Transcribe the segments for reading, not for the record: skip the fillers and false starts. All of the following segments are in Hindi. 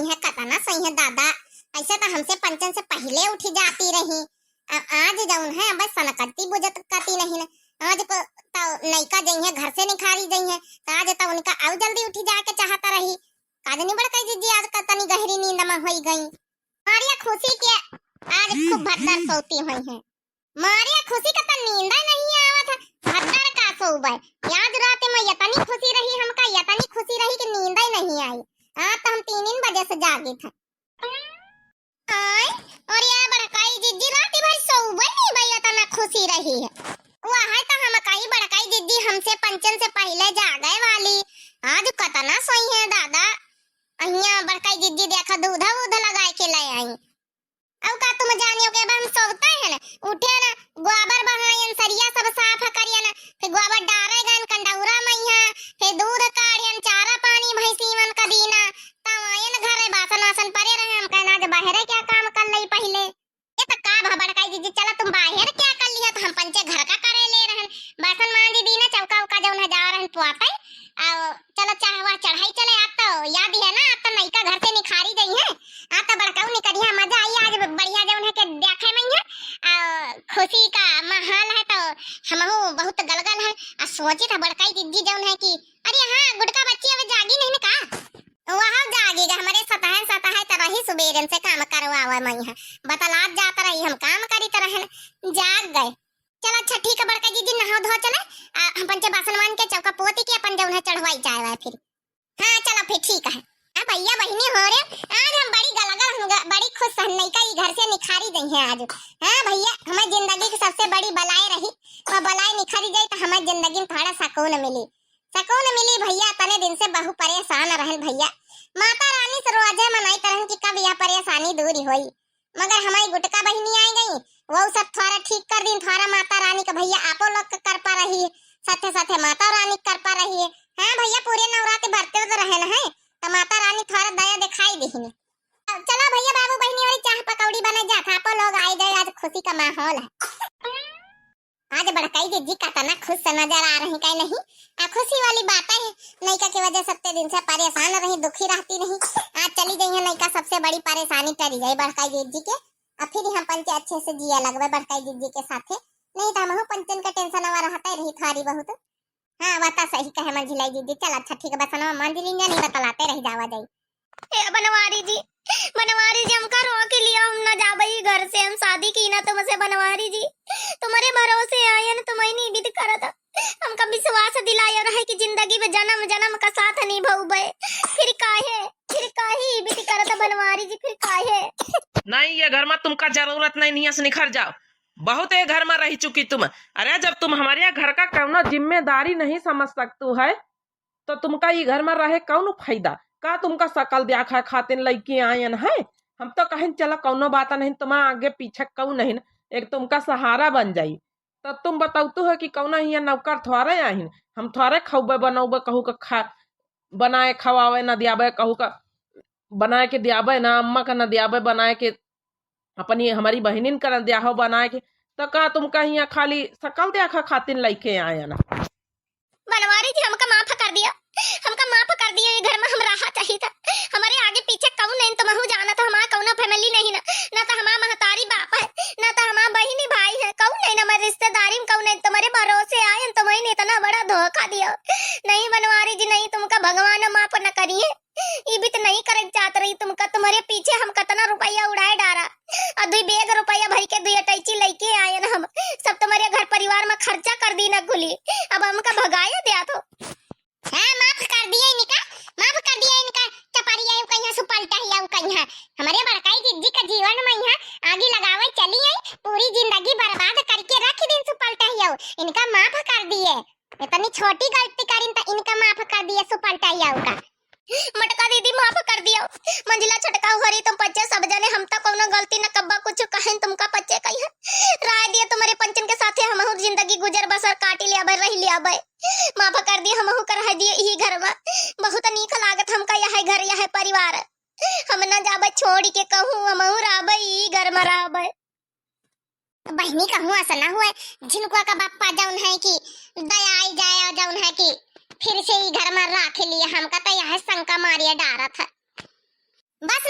सही है, कतना सही है दादा। ऐसे तो हमसे पंचन से पहले उठी जाती रही। आज जौन है बस सनकती बुझत कती नहीं ना। आज को तो नैका जई है घर से निखारी जई है, तो आज तो उनका आउ जल्दी उठी जाके चाहता रही। काजनी बड़ कई जी आज कतनी गहरी नींद में होई गई। मारिया खुशी के आज खूब भद्दर सोती हुई है। मारिया खुशी का तो नींद नहीं आवत है, भद्दर का सोबे। याद रात में यतनी खुशी रही, हमका यतनी खुशी रही कि नींद ही नहीं आई। आज तो हम 3 बजे से जागे थे। आय और यार बड़काई जिद्दी रात भर सोबे नहीं भैया तना खुशी रही है। वह है तो हम कई बड़काई जिद्दी हमसे पंचन से पहले जागे वाली। आज कतना सोई है दादा। अहिया बड़काई जिद्दी देखा दूध लगाए के ले आई। अब का तुम जानियो के हम सोते हैं ना, उठे ना गोबर बहायन सरिया सब साफ करिए ना, फिर गोबर डारेगन कंडौरा मैया, फिर दूध काढ़ियन चारा पानी भैंसी मन का दीना, तवायन घरे बासन वासन पड़े रहे। हम कहना जे बाहर क्या काम कर लई पहले। ये तो का भबड़काई दीदी चला तुम बाहर क्या कर लिया, तो हम पंचे घर का करे ले रहन। बासन मांजी दीना चौका उका जौन है जा रहन पुआते आ चलो चाहवा चढ़ाई चले। आप तो याद है ना, आप तो नैका घर से निखारी गई है। आप तो बड़काऊ निकरिया मजा आई आज बढ़िया जौन है के देखे में है। खुशी का माहौल है तो हमहु बहुत गलगल है। आ सोची था बड़काई दीदी जौन है कि अरे हां गुड़का बच्ची अब जागी नहीं ना का, वहां जागेगा हमारे सताह तरह ही सुबेरन से काम करवावा मैं है बतलात जाता रही, हम काम करी तरह जाग गए। चलो अच्छा ठीक है बड़का दीदी नहा धो चले, हम पंचे बासन मान के चौका पोती के अपन जौन है चढ़वाई जाए फिर। हां चलो फिर ठीक है। अब भैया बहनी हो रे आज हम बड़ी गलगल हम बड़ी खुश हन नैका ई घर से निखारी गई है आज। हां भैया हमारी जिंदगी की सबसे बड़ी बलाई रही, वो बलाई निखारी जाए तो हमारी जिंदगी में थोड़ा सुकून मिली भैया। तने दिन से बहु परेशान रहन भैया। माता रानी से रोजे मनाई तरहन कि कब यह परेशानी दूर होई, मगर हमारी गुटका बहनी आई गई वो सब थोड़ा ठीक कर दी। थोड़ा माता रानी का भैया आपो लोग कर पा रही है, साथे साथे माता रानी कर पा रही है। हां भैया पूरे नवरात्रि भरते तो रहना है तो माता रानी थोड़ा दया दिखाई देही। चलो भैया बाबू बहनी वाली चाह पकौड़ी बना जा था, आपो लोग आई गए। आज खुशी का माहौल है। आज बड़काई दीदी का तना खुश नजर आ रही कहीं नहीं। खुशी वाली बात है, नैका की वजह सत्ते दिन से परेशान रही, दुखी रहती नहीं। आज चली गई है नैका, सबसे बड़ी परेशानी टरी गई बड़काई दीदी के। अब फिर हम पंचे अच्छे से जिया लगवे बड़काई दीदी के साथे, नहीं तो हम पंचन का टेंशन हमारा रहता रही थारी बहुत। हाँ बता सही कहे मंझिलाई दीदी। चल अच्छा ठीक है बस ना मंझिली नहीं बतलाते रह जावा जाई। ए बनवारी जी हमका रो के लिया, हम ना जाबई घर से, हम शादी की ना तुमसे बनवारी जी। तुम्हारे भरोसे आए ना, तुम्हें नहीं बीत करत हमका विश्वास दिलाया रहे कि जिंदगी में जन्म जन्म का साथ नहीं भौबे। फिर काहे बीत करत बनवारी जी, फिर काहे। नहीं ये घर में तुमका जरूरत नहीं है, निखर जाओ। बहुत ये घर में रह चुकी तुम। अरे जब तुम हमारे यहाँ घर का कौनो जिम्मेदारी नहीं समझ सकते है तो तुमका ये घर में रहे कौन फायदा का। तुमका सकल देखा खातिर लड़की आयन है, हम तो कहें चलो कौनो बात नहीं, तुम आगे पीछे कौन नहीं एक तुमका सहारा बन जाई। तो तुम बताओ है कि कौन ही नौकर थोड़े आहिन, हम थोड़े खौबे बनौबे कहू का खा बनाए खवावे न दियाबे, कहू का बनाए के दियाबे ना, अम्मा का न दियाबे बनाए के, अपनी हमारी बहनिन का न दियाहो बनाए के। तो का तुम कहीं खाली सकल देखा खातिर लइके आया ना। बनवारी जी हमका माफ कर दिया, ये घर में हम रहा चाहिए था। हमारे आगे पीछे कौन नहीं तो महू जाना था, हमारा कौन फैमिली नहीं ना तो हमारा महतारी बाप है, ना तो हमारा बहनी भाई है, कौन नहीं ना हमारे रिश्तेदारी में कौन नहीं। तुम्हारे भरोसे आए तो मैंने इतना बड़ा धोखा दिया। नहीं बनवारी जी नहीं, तुमका भगवान माफ न करिए, ये भी तो नहीं करे चाहत रही तुमका। तुम्हारे पीछे हम कितना रुपया उड़ाए डारा और 2 बैग रुपया भर के 2 अटैची लेके आए ना, हम सब तुम्हारे घर परिवार में खर्चा कर दी ना खुली। अब हमका भगाया दिया तो हां माफ कर दिया इनका चपारी आयु कहीं सुपलटा ही आयु कहीं। हमारे बड़काई दीदी का जीवन में यहाँ आगे लगावे चली आई, पूरी जिंदगी बर्बाद करके रख दिन सुपलटा ही आयु। इनका माफ कर दिए, इतनी छोटी गलती करी तो इनका माफ कर दिए सुपलटा ही आयु का। मटका दीदी माफ कर दिया, मंजिला छटकाऊ हरी तुम बच्चे सब जने, हम तो कोनो गलती न कब्बा कुछ कहें तुमका बच्चे कहीं राय दिए। तुम्हारे पंचन के साथे हम जिंदगी गुजर बसर काटी लिया भाई रह लिया भाई, माफ कर दिए हम कर दिए। यही घर में बहुत नीक लागत हमका, यह घर यह परिवार, हम न जाबे छोड़ के कहूँ हम रहबे ई घर में रहबे। बहनी कहूँ ऐसा ना हुए झिनकुआ का बापा जौन है कि दया आई जाए और जौन है कि फिर से ही घर में रख लिया। हमका तो यह शंका मारिया डारा था। बस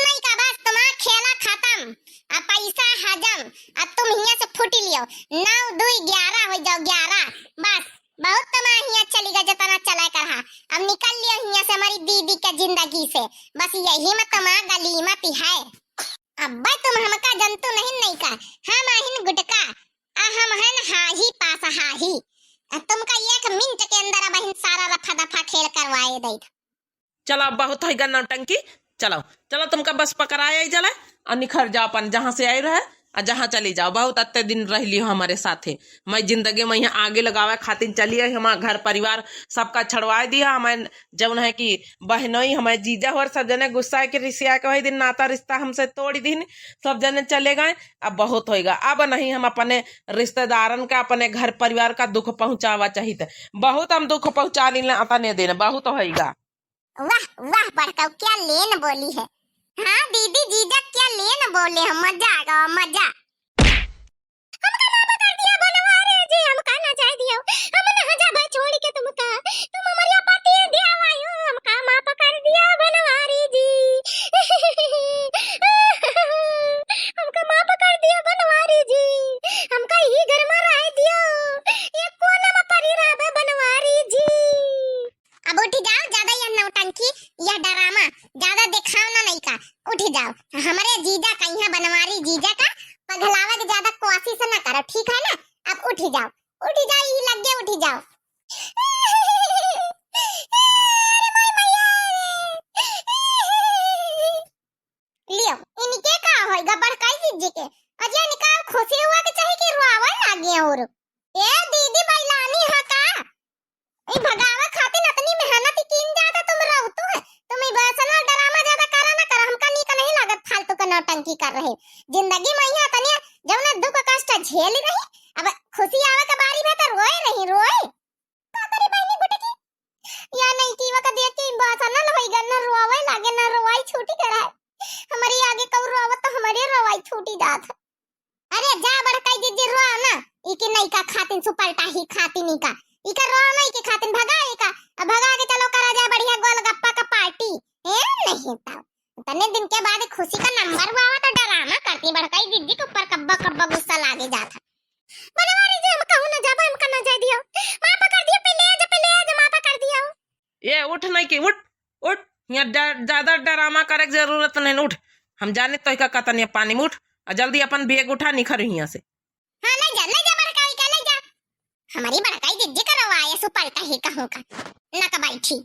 पैसा हजम। अब तुम हिया से फुटी लियो 9 2 11 हो जाओ 11 बस। बहुत तमा हिया चली गई जितना चला कर। अब निकल लियो हिया से हमारी दीदी के जिंदगी से। बस यही में तमा गलीमत है। अब तुम हमका जंतु नहीं का, हम आहिन गुटका आ हम हन हाही पास हाही। तुमका 1 मिनट के अंदर अब हिन सारा रफा दफा खेल करवाए दे। चलो अब बहुत है नौटंकी। चलो चलो तुमका बस पकड़ाया ही जला और निखर जाओ अपन जहाँ से आई रहे और जहाँ चली जाओ। बहुत अत्ते दिन रह लियो हमारे साथे। मैं जिंदगी में यहाँ आगे लगावे खातिर चलिए। हमारा घर परिवार सबका छड़वाए दिया। हमें जौन है कि बहनोई हमारे जीजा और सब जने गुस्सा के रिसिया के वही दिन नाता रिश्ता हमसे तोड़ दिन सब जने चले गए। अब बहुत होएगा। अब नहीं हम अपने रिश्तेदारन का अपने घर परिवार का दुख पहुंचावा चाहिए। बहुत हम दुख पहुंचा नहीं देना बहुत होएगा। वाह वाह बड़का क्या लेन बोली है। हाँ दीदी जीजा क्या लेन बोले हम। मजा आएगा मजा। हमका माफ कर दिया बनवारी जी, हमका ना चाह दियो। हम ना जा भाई छोड़ के तुमका, तुम हमारी पति दिया आयो। हमका माफ कर दिया बनवारी जी। हमका माफ कर दिया बनवारी जी। हमका ही घर में रह दियो। ये कोना में पड़ी रहबे बनवारी जी। अब उठ जाओ। ज्यादा यह नौटंकी यह ड्रामा ज्यादा दिखाओ ना नहीं का। उठ जाओ। हमारे जीजा का यहाँ बनवारी जीजा का पगलावा के ज्यादा कोशिश ना करो ठीक है ना। अब उठ जाओ ये लग गया। उठ जाओ। लियो इनके का होएगा बड़काई जीजी के अजय निकाल खुशी हुआ के चाहे कि रोवा लागे। और ए दीदी बैलानी है का ई भगावा खातिर इतनी मेहनत कीन ज्यादा तुम रहतु है। तुम ई बसना ड्रामा ज्यादा करा ना कर। हमका नी का नहीं लागत फालतू का नौटंकी कर रहे। जिंदगी में यहाँ तनिया जब ना दुख कष्ट झेल रही। अब खुशी आवे के बारी में तो रोए नहीं रोए का करी बहनी गुटकी या नहीं की वका देख के बसना होई गन ना रोवे लागे ना रोवाई छूटी करा। हमारी आगे कब रोवत तो हमारे रोवाई छूटी जात। अरे जा बड़काई दीदी रो ना इके नहीं का खातिन सुपलटा ही खातिन का इका रो नहीं के खातिन भगाए का। अब भगा के चलो करा जाए बढ़िया गोलगप्पा का पार्टी है नहीं। तने दिन के बाद खुशी का नंबर हुआ तो ड्रामा करती बड़काई दीदी के ऊपर कब्बा कब्बा गुस्सा लागे जाता। बनवारी जी हम कहूं ना जाबा हमका ना जा दियो। माफ कर दियो पहले आज माफ कर दियो। ये उठ नहीं की उठ उठ। यहाँ ज्यादा ड्रामा करे की जरूरत नहीं। उठ हम जाने तो का कतन पानी में उठ और जल्दी अपन बैग उठा निखर यहाँ से। हां ले जा बड़काई का ले जा। हमारी बड़काई दीदी का रवाया सुपलटा ही कहूं का ना का बैठी।